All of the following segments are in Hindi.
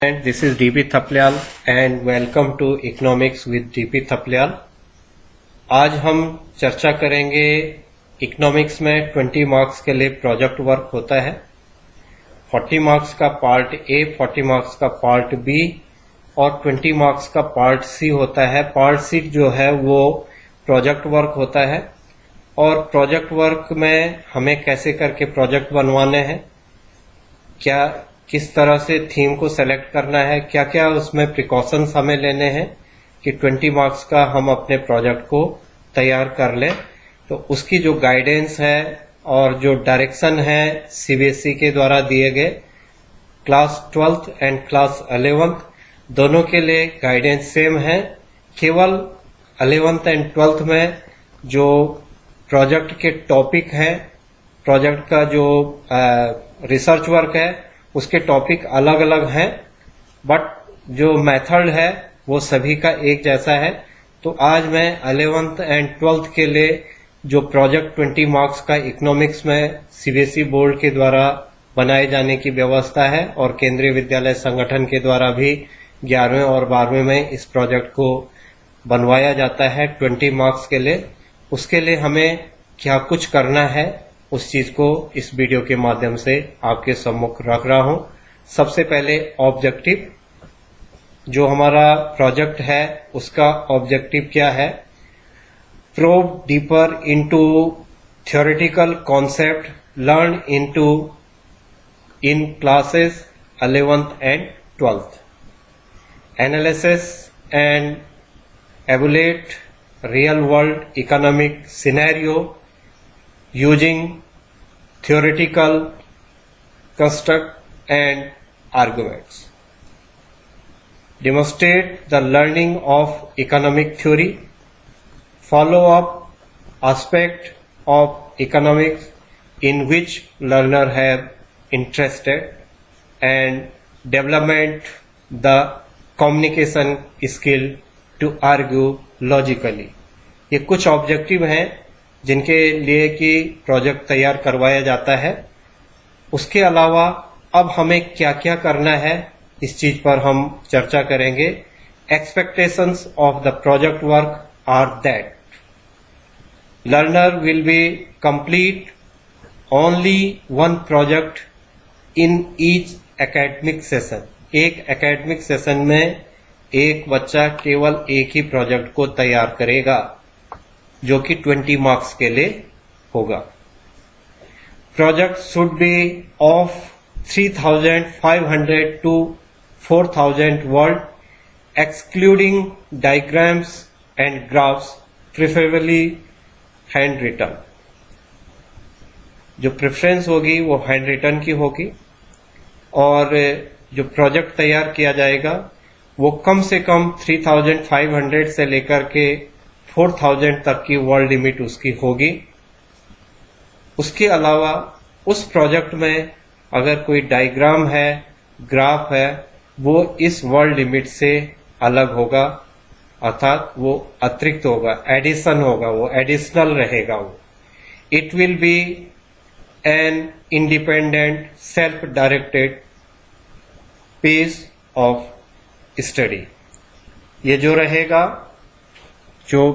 And this is DP Thaplyal and welcome to Economics with DP Thaplyal। आज हम चर्चा करेंगे इकोनॉमिक्स में 20 मार्क्स के लिए प्रोजेक्ट वर्क होता है। 40 मार्क्स का पार्ट ए, 40 मार्क्स का पार्ट बी और 20 मार्क्स का पार्ट सी होता है। पार्ट सी जो है वो प्रोजेक्ट वर्क होता है और प्रोजेक्ट वर्क में हमें कैसे करके प्रोजेक्ट बनवाने हैं, किस तरह से थीम को सेलेक्ट करना है, क्या क्या उसमें प्रिकॉशंस हमें लेने हैं कि 20 मार्क्स का हम अपने प्रोजेक्ट को तैयार कर लें। तो उसकी जो गाइडेंस है और जो डायरेक्शन है सीबीएसई के द्वारा दिए गए, class 12th and class 11th दोनों के लिए गाइडेंस सेम है। केवल 11th एंड 12th में जो प्रोजेक्ट के टॉपिक है, प्रोजेक्ट का जो रिसर्च वर्क है उसके टॉपिक अलग अलग हैं, बट जो मेथड है वो सभी का एक जैसा है। तो आज मैं 11th एंड 12th के लिए जो प्रोजेक्ट 20 मार्क्स का इकोनॉमिक्स में सीबीएसई बोर्ड के द्वारा बनाए जाने की व्यवस्था है और केंद्रीय विद्यालय संगठन के द्वारा भी 11वें और 12वें में इस प्रोजेक्ट को बनवाया जाता है 20 मार्क्स के लिए। उसके लिए हमें क्या कुछ करना है उस चीज को इस वीडियो के माध्यम से आपके सम्मुख रख रहा हूं। सबसे पहले ऑब्जेक्टिव, जो हमारा प्रोजेक्ट है उसका ऑब्जेक्टिव क्या है। Probe deeper into theoretical concept learn in classes 11th and 12th, analysis and evaluate real world economic scenario using theoretical construct and arguments, demonstrate the learning of economic theory, follow up aspect of economics in which learner have interested, and development the communication skill to argue logically। ये कुछ ऑब्जेक्टिव हैं जिनके लिए कि प्रोजेक्ट तैयार करवाया जाता है। उसके अलावा अब हमें क्या क्या करना है इस चीज पर हम चर्चा करेंगे। Expectations of the project work are that learner will be complete only one project in each academic session. एक एकेडमिक सेशन में एक बच्चा केवल एक ही प्रोजेक्ट को तैयार करेगा जो कि 20 मार्क्स के लिए होगा। Project should be of 3500 to 4000 word, excluding diagrams and graphs, preferably hand written. जो प्रेफरेंस होगी वो हैंड रिटन की होगी और जो प्रोजेक्ट तैयार किया जाएगा वो कम से कम 3500 से लेकर के 4000 तक की वर्ड लिमिट उसकी होगी। उसके अलावा उस प्रोजेक्ट में अगर कोई डायग्राम है, ग्राफ है, वो इस वर्ड लिमिट से अलग होगा, अर्थात वो अतिरिक्त होगा, एडिशन होगा, वो एडिशनल रहेगा। वो it will be an independent self directed piece of study. ये जो रहेगा, जो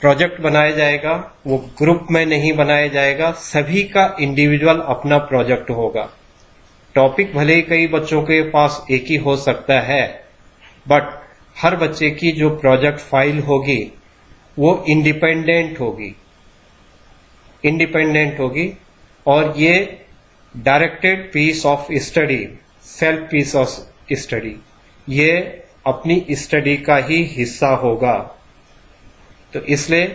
प्रोजेक्ट बनाया जाएगा वो ग्रुप में नहीं बनाया जाएगा, सभी का इंडिविजुअल अपना प्रोजेक्ट होगा। टॉपिक भले ही कई बच्चों के पास एक ही हो सकता है, बट हर बच्चे की जो प्रोजेक्ट फाइल होगी वो इंडिपेंडेंट होगी और ये directed piece of study, self piece of study, ये अपनी स्टडी का ही हिस्सा होगा। तो इसलिए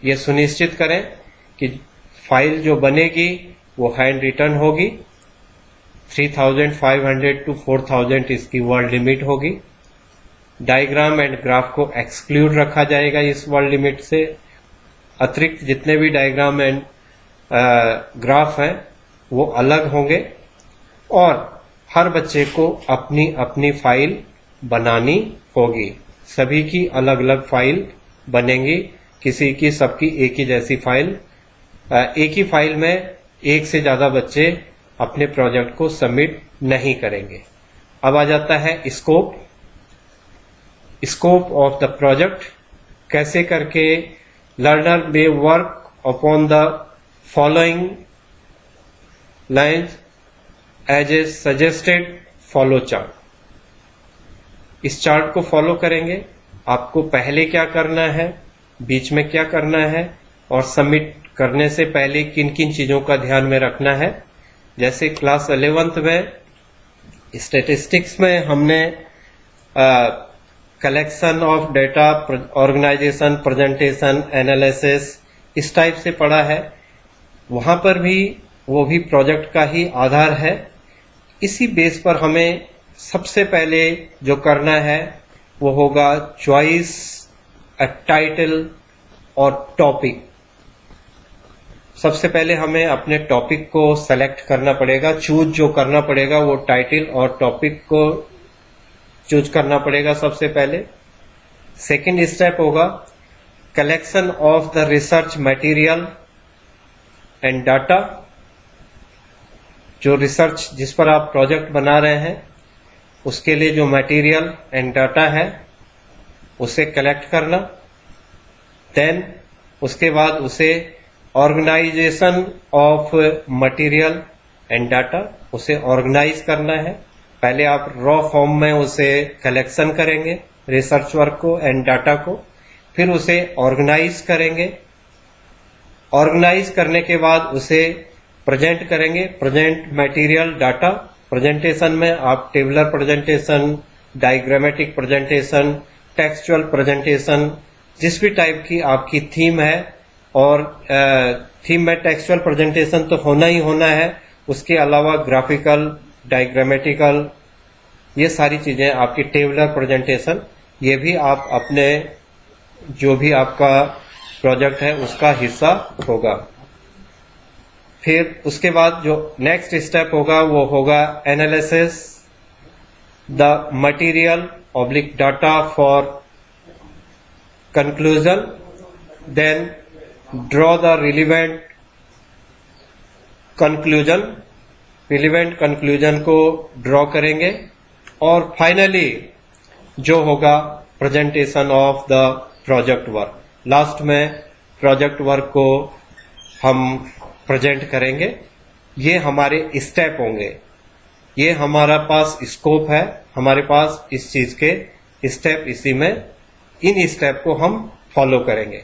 ये सुनिश्चित करें कि फाइल जो बनेगी वो हैंड रिटन होगी। 3500 to 4000 इसकी वर्ड लिमिट होगी। डायग्राम एंड ग्राफ को एक्सक्लूड रखा जाएगा इस वर्ड लिमिट से। अतिरिक्त जितने भी डायग्राम एंड ग्राफ हैं वो अलग होंगे और हर बच्चे को अपनी अपनी फाइल बनानी होगी। सभी की अलग अलग फाइल बनेंगी, किसी की सबकी एक ही जैसी फाइल। एक ही फाइल में एक से ज्यादा बच्चे अपने प्रोजेक्ट को सबमिट नहीं करेंगे। अब आ जाता है स्कोप ऑफ द प्रोजेक्ट। कैसे करके learner may work upon the following lines as a suggested flow chart. इस चार्ट को फॉलो करेंगे। आपको पहले क्या करना है, बीच में क्या करना है और सबमिट करने से पहले किन किन चीजों का ध्यान में रखना है। जैसे क्लास 11th में स्टैटिस्टिक्स में हमने collection of data, organisation, presentation, analysis इस टाइप से पढ़ा है। वहां पर भी वो भी प्रोजेक्ट का ही आधार है। इसी बेस पर हमें सबसे पहले जो करना है वो होगा चॉइस अ टाइटल और टॉपिक। सबसे पहले हमें अपने टॉपिक को सेलेक्ट करना पड़ेगा, चूज जो करना पड़ेगा वो टाइटल और टॉपिक को चूज करना पड़ेगा सबसे पहले। सेकंड स्टेप होगा collection of the research material and data. जो रिसर्च जिस पर आप प्रोजेक्ट बना रहे हैं उसके लिए जो मटेरियल एंड डाटा है उसे कलेक्ट करना। देन उसके बाद उसे organisation of material and data, उसे ऑर्गेनाइज करना है। पहले आप रॉ फॉर्म में उसे कलेक्शन करेंगे रिसर्च वर्क को एंड डाटा को, फिर उसे ऑर्गेनाइज करेंगे। ऑर्गेनाइज करने के बाद उसे प्रेजेंट करेंगे, प्रेजेंट मटेरियल डाटा। प्रेजेंटेशन में आप tabular presentation, diagrammatic presentation, textual presentation, जिस भी टाइप की आपकी थीम है, और थीम में टेक्सचुअल प्रेजेंटेशन तो होना ही होना है, उसके अलावा ग्राफिकल, डायग्रामेटिकल, ये सारी चीजें आपकी टेबुलर प्रेजेंटेशन, ये भी आप अपने जो भी आपका प्रोजेक्ट है उसका हिस्सा होगा। फिर उसके बाद जो नेक्स्ट स्टेप होगा वो होगा analysis the material oblique data for conclusion. Then draw the relevant conclusion. Relevant conclusion को ड्रॉ करेंगे और फाइनली जो होगा presentation of the project work. Last में प्रोजेक्ट वर्क को हम प्रेजेंट करेंगे। ये हमारे स्टेप होंगे। ये हमारा पास स्कोप है, हमारे पास इस चीज के स्टेप इसी में, इन स्टेप को हम फॉलो करेंगे।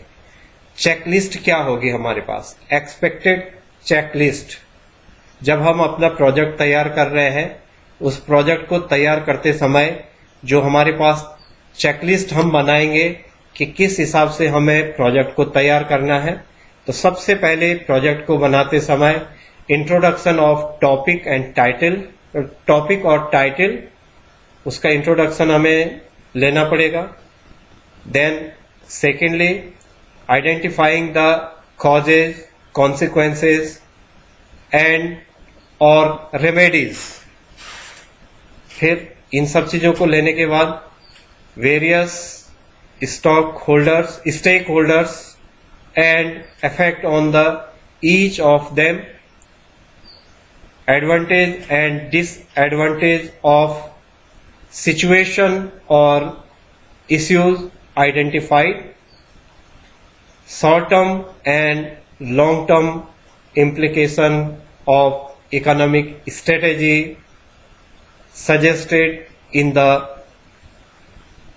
चेकलिस्ट क्या होगी हमारे पास? Expected checklist. जब हम अपना प्रोजेक्ट तैयार कर रहे हैं, उस प्रोजेक्ट को तैयार करते समय जो हमारे पास चेकलिस्ट हम बनाएंगे कि किस हिसाब से हमें प्रोजेक्ट को तैयार करना है। तो सबसे पहले प्रोजेक्ट को बनाते समय introduction of topic and title, topic और टाइटल, उसका इंट्रोडक्शन हमें लेना पड़ेगा। Then secondly identifying the causes, consequences and और रेमेडीज। फिर इन सब चीजों को लेने के बाद various stake holders and effect on the each of them, advantage and disadvantage of situation or issues identified, short term and long term implication of economic strategy suggested in the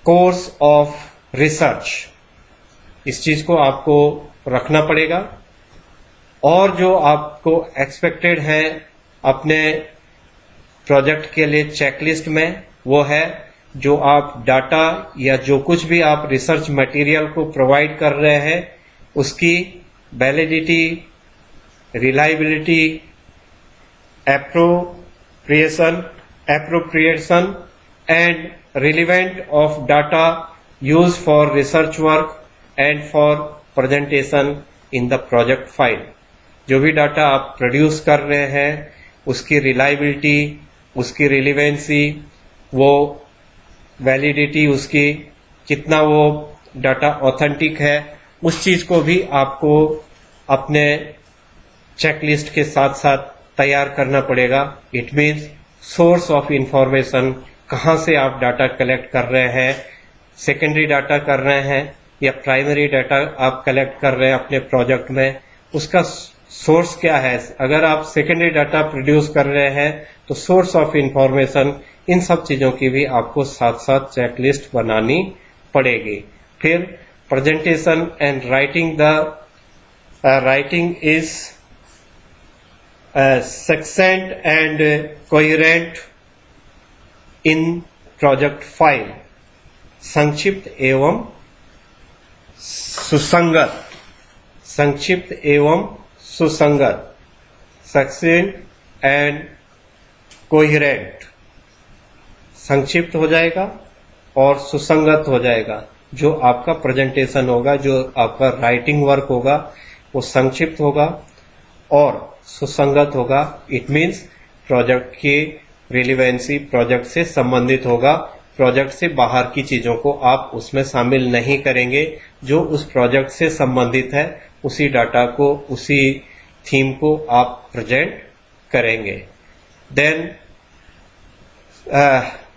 course of research। इस चीज को आपको रखना पड़ेगा। और जो आपको एक्सपेक्टेड है अपने प्रोजेक्ट के लिए चेकलिस्ट में, वो है जो आप डाटा या जो कुछ भी आप रिसर्च मटेरियल को प्रोवाइड कर रहे हैं उसकी validity, reliability, appropriation and relevant of data use for research work and for presentation in the project file. जो भी डाटा आप प्रोड्यूस कर रहे हैं उसकी रिलायबिलिटी, उसकी रिलेवेंसी, वो वैलिडिटी, उसकी कितना वो डाटा ऑथेंटिक है, उस चीज को भी आपको अपने चेकलिस्ट के साथ साथ तैयार करना पड़ेगा। It means source of information कहाँ से आप डाटा कलेक्ट कर रहे हैं, सेकेंडरी डाटा कर रहे हैं या प्राइमरी डाटा आप कलेक्ट कर रहे हैं अपने प्रोजेक्ट में, उसका सोर्स क्या है। अगर आप सेकेंडरी डाटा प्रोड्यूस कर रहे हैं तो सोर्स ऑफ इंफॉर्मेशन, इन सब चीजों की भी आपको साथ साथ चेकलिस्ट बनानी पड़ेगी। फिर presentation and writing is सक्सेंट and coherent in project file, संक्षिप्त एवं सुसंगत, संक्षिप्त एवं सुसंगत, सक्सेंट एंड कोहेरेंट, संक्षिप्त हो जाएगा और सुसंगत हो जाएगा। जो आपका प्रेजेंटेशन होगा, जो आपका राइटिंग वर्क होगा, वो संक्षिप्त होगा और सुसंगत होगा। इट मीन्स प्रोजेक्ट की रिलेवेंसी प्रोजेक्ट से संबंधित होगा, प्रोजेक्ट से बाहर की चीजों को आप उसमें शामिल नहीं करेंगे। जो उस प्रोजेक्ट से संबंधित है उसी डाटा को, उसी थीम को आप प्रेजेंट करेंगे। देन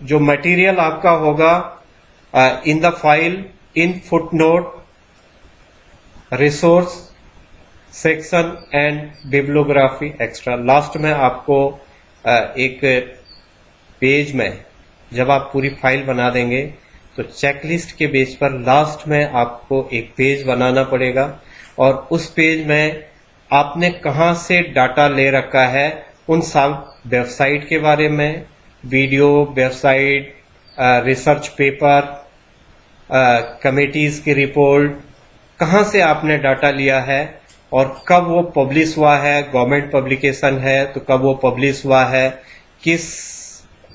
जो मटेरियल आपका होगा in the file, in footnote, resource section and bibliography extra. Last में आपको एक पेज में जब आप पूरी फाइल बना देंगे तो चेकलिस्ट के बेस पर लास्ट में आपको एक पेज बनाना पड़ेगा और उस पेज में आपने कहाँ से डाटा ले रखा है उन सब वेबसाइट के बारे में, video, website, research paper, committees की रिपोर्ट, कहाँ से आपने डाटा लिया है और कब वो पब्लिश हुआ है, गवर्नमेंट पब्लिकेशन है तो कब वो पब्लिश हुआ है, किस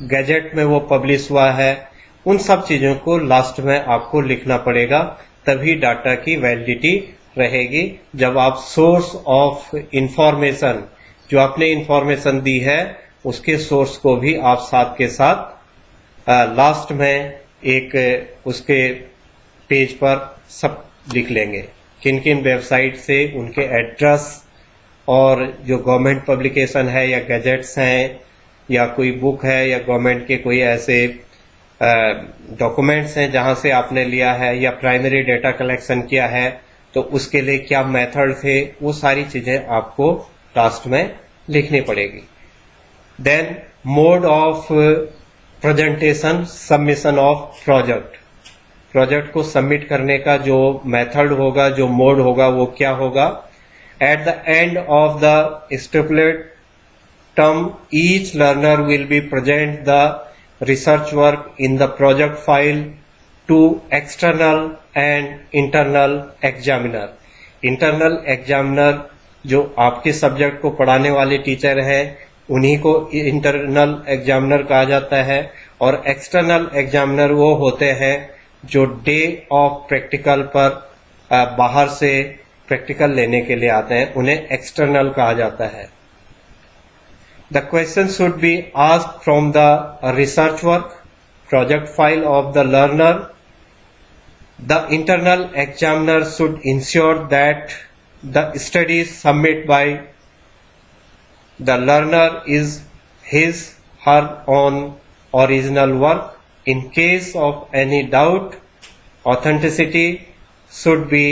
गैजेट में वो पब्लिश हुआ है, उन सब चीजों को लास्ट में आपको लिखना पड़ेगा। तभी डाटा की वैलिडिटी रहेगी। जब आप सोर्स ऑफ इंफॉर्मेशन, जो आपने इंफॉर्मेशन दी है उसके सोर्स को भी आप साथ के साथ लास्ट में एक उसके पेज पर सब लिख लेंगे, किन किन वेबसाइट से, उनके एड्रेस और जो गवर्नमेंट पब्लिकेशन है या गैजेट्स हैं या कोई बुक है या गवर्नमेंट के कोई ऐसे डॉक्यूमेंट्स हैं जहां से आपने लिया है या प्राइमरी डेटा कलेक्शन किया है तो उसके लिए क्या मेथड थे, वो सारी चीजें आपको लास्ट में लिखनी पड़ेगी। Then mode of presentation, submission of project, project को सबमिट करने का जो मेथड होगा, जो मोड होगा, वो क्या होगा। At the end of the stipulated term, each learner will be present the research work in the project file to external and internal examiner. Internal examiner जो आपके सब्जेक्ट को पढ़ाने वाले टीचर हैं उन्हीं को इंटरनल एग्जामिनर कहा जाता है और एक्सटर्नल एग्जामिनर वो होते हैं जो डे ऑफ प्रैक्टिकल पर बाहर से प्रैक्टिकल लेने के लिए आते हैं, उन्हें एक्सटर्नल कहा जाता है। The question should be asked from the research work, project file of the learner. The internal examiner should ensure that the studies submitted by the learner is his, her own original work. In case of any doubt, authenticity should be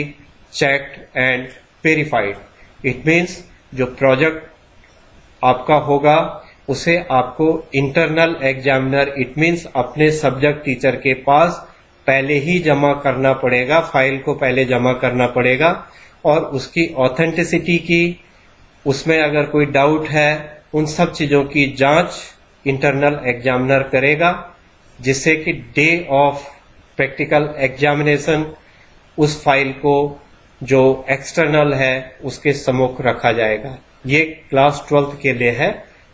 checked and verified. It means जो project आपका होगा उसे आपको इंटरनल एग्जामिनर, इट मीन्स अपने सब्जेक्ट टीचर के पास पहले ही जमा करना पड़ेगा, फाइल को पहले जमा करना पड़ेगा और उसकी ऑथेंटिसिटी की, उसमें अगर कोई डाउट है, उन सब चीजों की जांच इंटरनल एग्जामिनर करेगा, जिससे कि डे ऑफ प्रैक्टिकल एग्जामिनेशन उस फाइल को जो एक्सटर्नल है उसके सम्मुख रखा जाएगा। ये क्लास 12th के लिए है।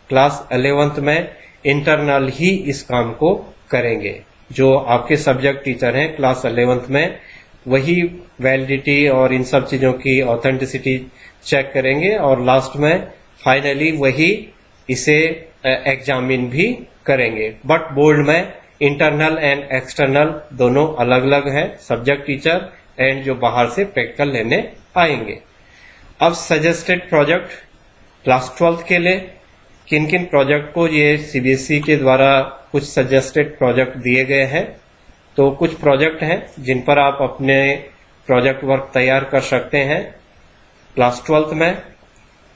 क्लास 11th में इंटरनल ही इस काम को करेंगे। जो आपके सब्जेक्ट टीचर हैं क्लास 11th में वही वैलिडिटी और इन सब चीजों की ऑथेंटिसिटी चेक करेंगे और लास्ट में फाइनली वही इसे एग्जामिन भी करेंगे। बट बोर्ड में इंटरनल एंड एक्सटर्नल दोनों अलग अलग है, सब्जेक्ट टीचर एंड जो बाहर से प्रैक्टिकल लेने आएंगे। अब सजेस्टेड प्रोजेक्ट क्लास 12th के लिए किन किन प्रोजेक्ट को ये सीबीएसई के द्वारा कुछ सजेस्टेड प्रोजेक्ट दिए गए हैं। तो कुछ प्रोजेक्ट हैं जिन पर आप अपने प्रोजेक्ट वर्क तैयार कर सकते हैं। क्लास 12th में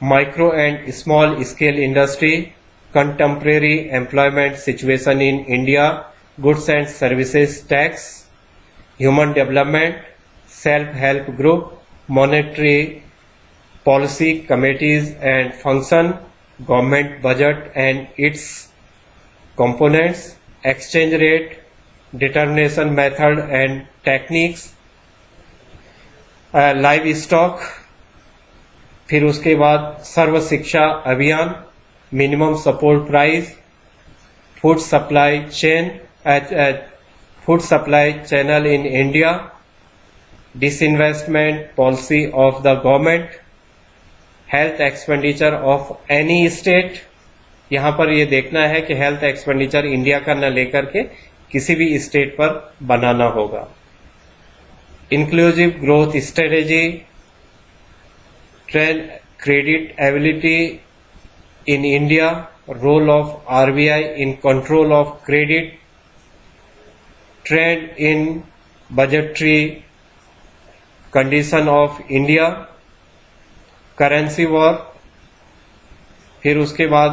micro and small scale industry, contemporary employment situation in India, goods and services tax, human development, self help group, monetary policy committees and function, government budget and it's components, exchange rate, determination method and techniques, live stock, फिर उसके बाद सर्व शिक्षा अभियान, minimum support price, food supply channel in India, disinvestment policy of the government, health expenditure of any state. यहां पर यह देखना है कि हेल्थ एक्सपेंडिचर इंडिया का न लेकर के किसी भी स्टेट पर बनाना होगा। Inclusive growth strategy, trend credit ability in India, role of RBI in control of credit, trend in budgetary condition of India, currency war, फिर उसके बाद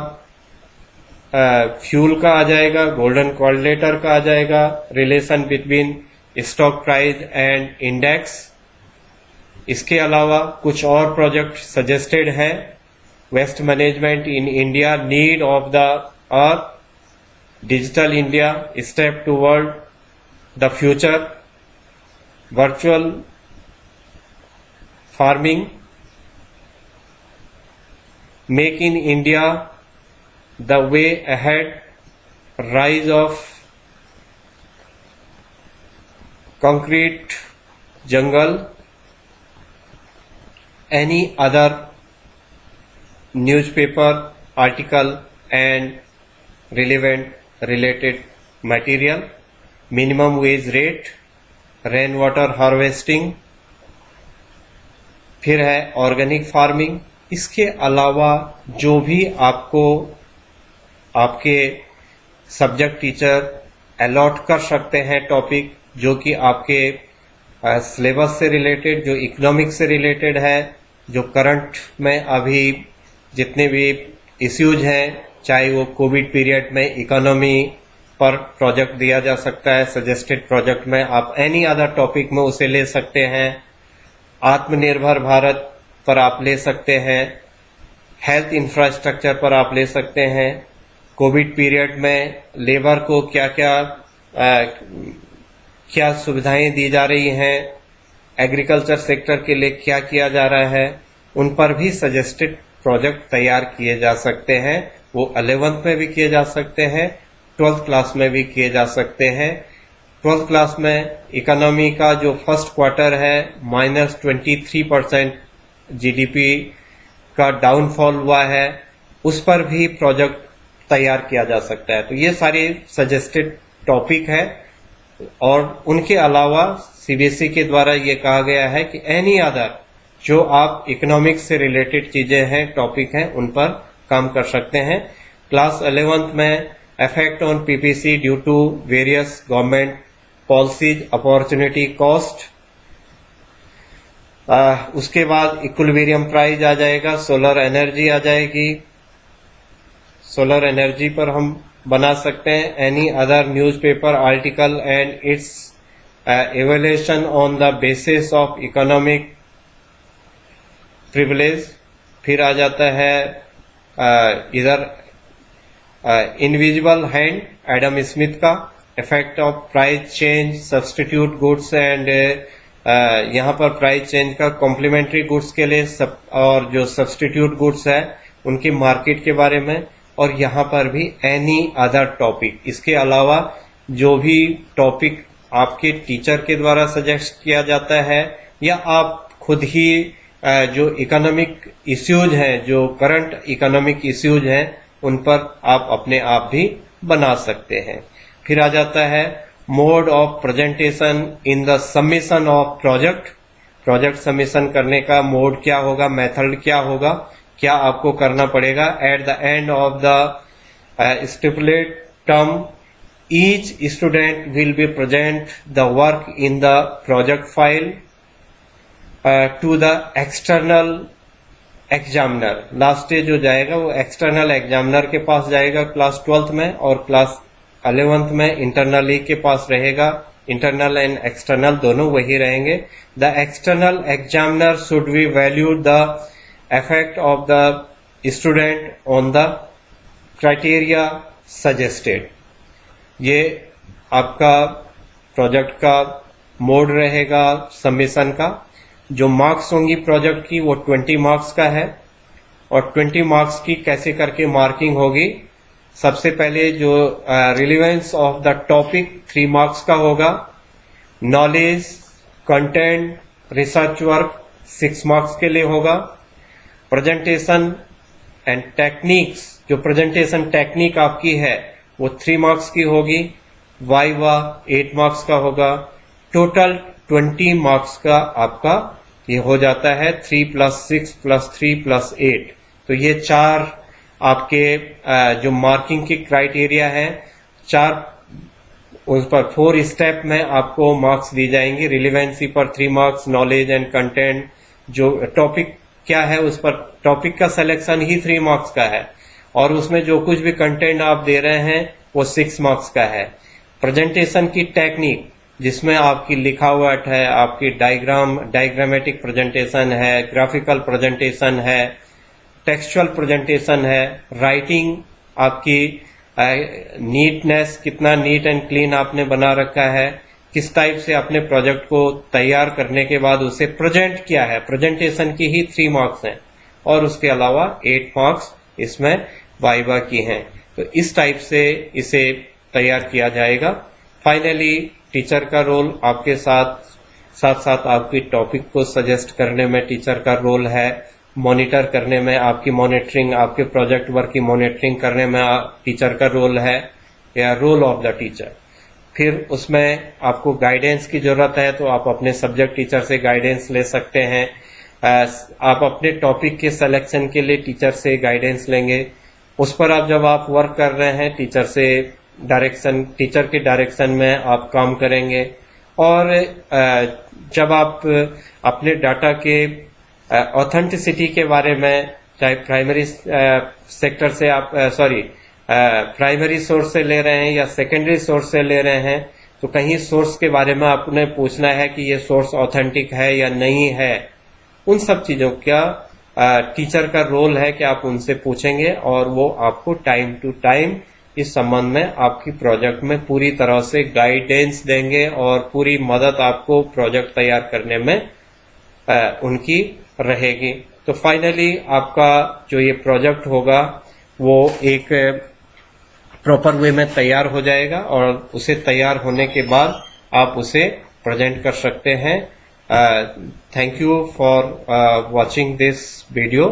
फ्यूल का आ जाएगा, गोल्डन कॉर्लेटर का आ जाएगा, relation between stock price and index. इसके अलावा कुछ और प्रोजेक्ट सजेस्टेड है। Waste management in India, need of the earth, digital India, step toward the future, virtual farming, make in India, the way ahead, rise of concrete jungle, any other newspaper article and related material, minimum wage rate, rainwater harvesting, फिर है ऑर्गेनिक फार्मिंग। इसके अलावा जो भी आपको आपके सब्जेक्ट टीचर अलॉट कर सकते हैं टॉपिक, जो कि आपके सिलेबस से रिलेटेड, जो इकोनॉमिक्स से रिलेटेड है, जो करंट में अभी जितने भी इश्यूज हैं, चाहे वो कोविड पीरियड में इकोनॉमी पर प्रोजेक्ट दिया जा सकता है, सजेस्टेड प्रोजेक्ट में आप एनी अदर टॉपिक में उसे ले सकते हैं। आत्मनिर्भर भारत पर आप ले सकते हैं, हेल्थ इंफ्रास्ट्रक्चर पर आप ले सकते हैं, कोविड पीरियड में लेबर को क्या सुविधाएं दी जा रही हैं, एग्रीकल्चर सेक्टर के लिए क्या किया जा रहा है, उन पर भी सजेस्टेड प्रोजेक्ट तैयार किए जा सकते हैं। वो 11th में भी किए जा सकते हैं, 12th क्लास में भी किए जा सकते हैं। 12th क्लास में इकोनॉमी का जो फर्स्ट क्वार्टर है -23% जीडीपी का डाउनफॉल हुआ है, उस पर भी प्रोजेक्ट तैयार किया जा सकता है। तो ये सारे सजेस्टेड टॉपिक है। और उनके अलावा सीबीएसई के द्वारा ये कहा गया है कि एनी अदर जो आप इकोनॉमिक्स से रिलेटेड चीजें हैं, टॉपिक हैं, उन पर काम कर सकते हैं। क्लास 11th में effect on PPC due to various government policies, opportunity cost, उसके बाद इक्विलिब्रियम प्राइस आ जाएगा, सोलर एनर्जी आ जाएगी। सोलर एनर्जी पर हम बना सकते हैं any other newspaper article and it's evaluation on the basis of economic privilege. फिर आ जाता है इधर इनविजिबल हैंड, एडम स्मिथ का, effect of price change, substitute goods and यहाँ पर प्राइस चेंज का कॉम्प्लीमेंट्री गुड्स के लिए और जो सब्स्टिट्यूट गुड्स है उनकी मार्केट के बारे में, और यहाँ पर भी एनी अदर टॉपिक। इसके अलावा जो भी टॉपिक आपके टीचर के द्वारा सजेस्ट किया जाता है या आप खुद ही जो इकोनॉमिक इश्यूज हैं, जो करंट इकोनॉमिक इश्यूज हैं, उन पर आप अपने आप भी बना सकते हैं। फिर आ जाता है mode of presentation in the submission of project. Project submission करने का मोड क्या होगा, मेथड क्या होगा, क्या आपको करना पड़ेगा। At the end of the stipulate term each student will be present the work in the project file to the external examiner. Last stage जो जाएगा वो एक्सटर्नल एग्जामिनर के पास जाएगा क्लास 12th में, और क्लास 11th में इंटरनली के पास रहेगा। इंटरनल एंड एक्सटर्नल दोनों वही रहेंगे। The external examiner should be value the effect of the student on the criteria suggested. ये आपका प्रोजेक्ट का मोड रहेगा सबमिशन का। जो मार्क्स होंगी प्रोजेक्ट की वो 20 मार्क्स का है, और 20 मार्क्स की कैसे करके मार्किंग होगी। सबसे पहले जो relevance of the topic 3 marks का होगा। Knowledge, content, research work 6 marks के लिए होगा। प्रेजेंटेशन एंड टेक्निक्स, जो प्रेजेंटेशन टेक्निक आपकी है वो 3 मार्क्स की होगी। वाइवा 8 मार्क्स का होगा। टोटल 20 मार्क्स का आपका ये हो जाता है 3 + 6 + 3 + 8। तो ये 4 आपके जो मार्किंग की क्राइटेरिया है, 4 उस पर 4 स्टेप में आपको मार्क्स दी जाएंगी। रिलेवेंसी पर 3 मार्क्स, नॉलेज एंड कंटेंट, जो टॉपिक क्या है उस पर टॉपिक का सिलेक्शन ही 3 मार्क्स का है, और उसमें जो कुछ भी कंटेंट आप दे रहे हैं वो 6 मार्क्स का है। प्रेजेंटेशन की टेक्निक जिसमें आपकी लिखावट है, आपकी डायग्रामेटिक प्रेजेंटेशन है, ग्राफिकल प्रेजेंटेशन है, टेक्सचुअल प्रेजेंटेशन है, राइटिंग आपकी नीटनेस, कितना नीट एंड क्लीन आपने बना रखा है, किस टाइप से अपने प्रोजेक्ट को तैयार करने के बाद उसे प्रेजेंट किया है। प्रेजेंटेशन की ही 3 मार्क्स हैं, और उसके अलावा 8 मार्क्स इसमें वाइवा की हैं। तो इस टाइप से इसे तैयार किया जाएगा। फाइनली टीचर का रोल आपके साथ साथ आपकी टॉपिक को सजेस्ट करने में टीचर का रोल है। मॉनिटर करने में, आपकी मॉनिटरिंग, आपके प्रोजेक्ट वर्क की मॉनिटरिंग करने में टीचर का रोल है, या रोल ऑफ द टीचर। फिर उसमें आपको गाइडेंस की जरूरत है तो आप अपने सब्जेक्ट टीचर से गाइडेंस ले सकते हैं। आप अपने टॉपिक के सिलेक्शन के लिए टीचर से गाइडेंस लेंगे। उस पर जब आप वर्क कर रहे हैं टीचर के डायरेक्शन में आप काम करेंगे। और जब आप अपने डाटा के ऑथेंटिसिटी के बारे में, चाहे प्राइमरी सेक्टर से आप प्राइमरी सोर्स से ले रहे हैं या सेकेंडरी सोर्स से ले रहे हैं, तो कहीं सोर्स के बारे में आपने पूछना है कि ये सोर्स ऑथेंटिक है या नहीं है। उन सब चीजों का टीचर का रोल है कि आप उनसे पूछेंगे, और वो आपको टाइम टू टाइम इस संबंध में आपकी प्रोजेक्ट में पूरी तरह से गाइडेंस देंगे, और पूरी मदद आपको प्रोजेक्ट तैयार करने में उनकी रहेगी। तो फाइनली आपका जो ये प्रोजेक्ट होगा वो एक प्रॉपर वे में तैयार हो जाएगा, और उसे तैयार होने के बाद आप उसे प्रेजेंट कर सकते हैं। Thank you for watching this video.